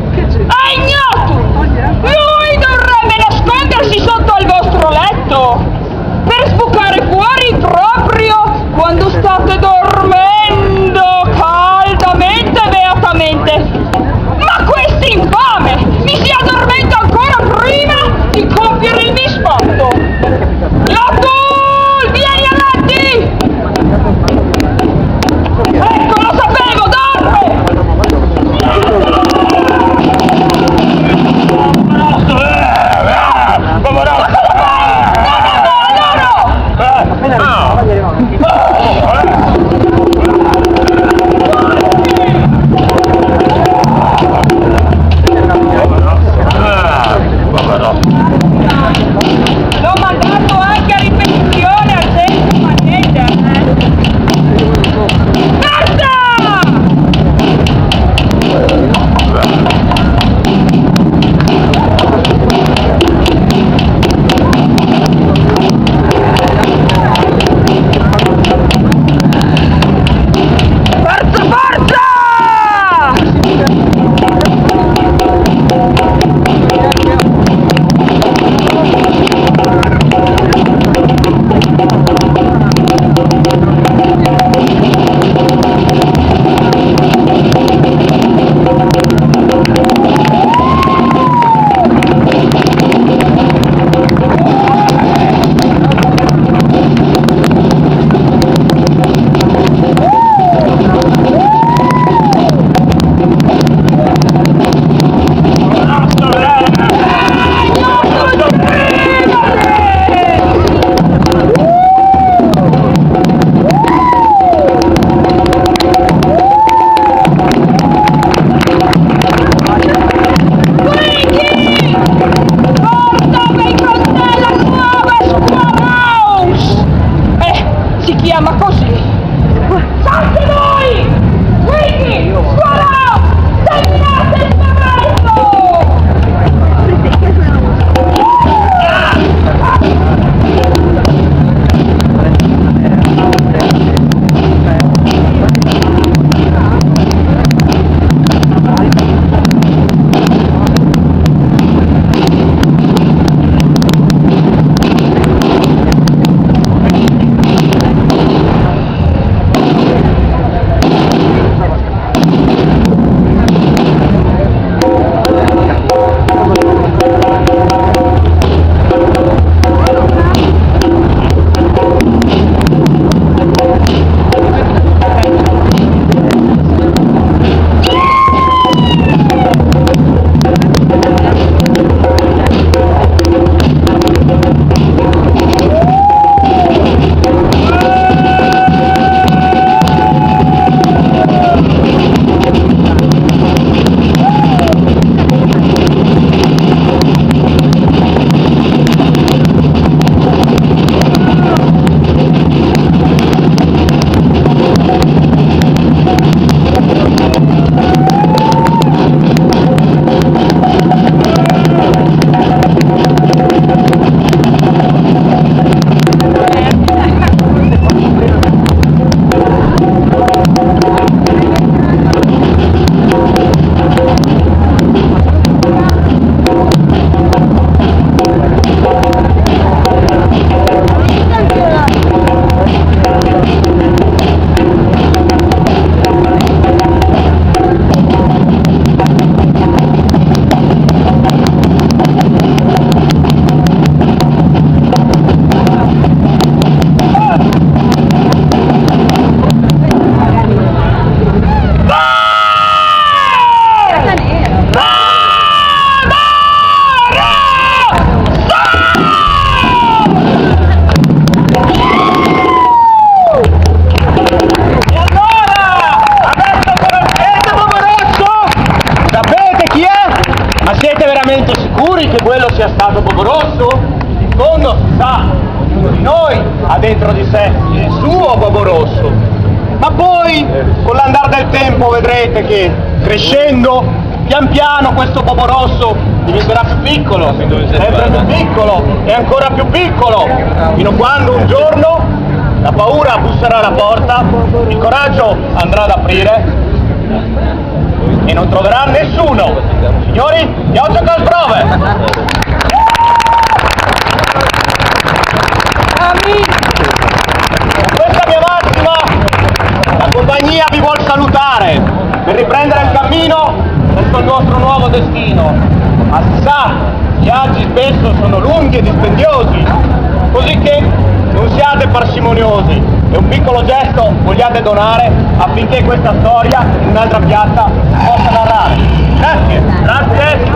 È ignoto! Lui dovrebbe nascondersi sotto al vostro letto per sbucare fuori proprio quando state dormendo caldamente e beatamente. Ma quest'infame mi si addormenta ancora prima di compiere il misfatto! Latul, vieni avanti! Ecco, lo sapevo, dorme! L'ho mandato anche a ripetizione al centro manager. Forza! Forza, forza! Ma così salve voi! Quindi scuola! Terminate il sia stato Boborosso? In fondo si sa, ognuno di noi ha dentro di sé il suo Boborosso, ma poi con l'andare del tempo vedrete che crescendo pian piano questo Boborosso diventerà più piccolo, sempre più piccolo e ancora più piccolo, fino a quando un giorno la paura busserà alla porta, il coraggio andrà ad aprire e non troverà nessuno. Signori, pioggia Casprove! Questa mia massima, la compagnia vi vuol salutare per riprendere il cammino verso il nostro nuovo destino. Ma si sa, i viaggi spesso sono lunghi e dispendiosi, così che non siate parsimoniosi e un piccolo gesto vogliate donare affinché questa storia in un'altra piazza possa narrare. Grazie, grazie.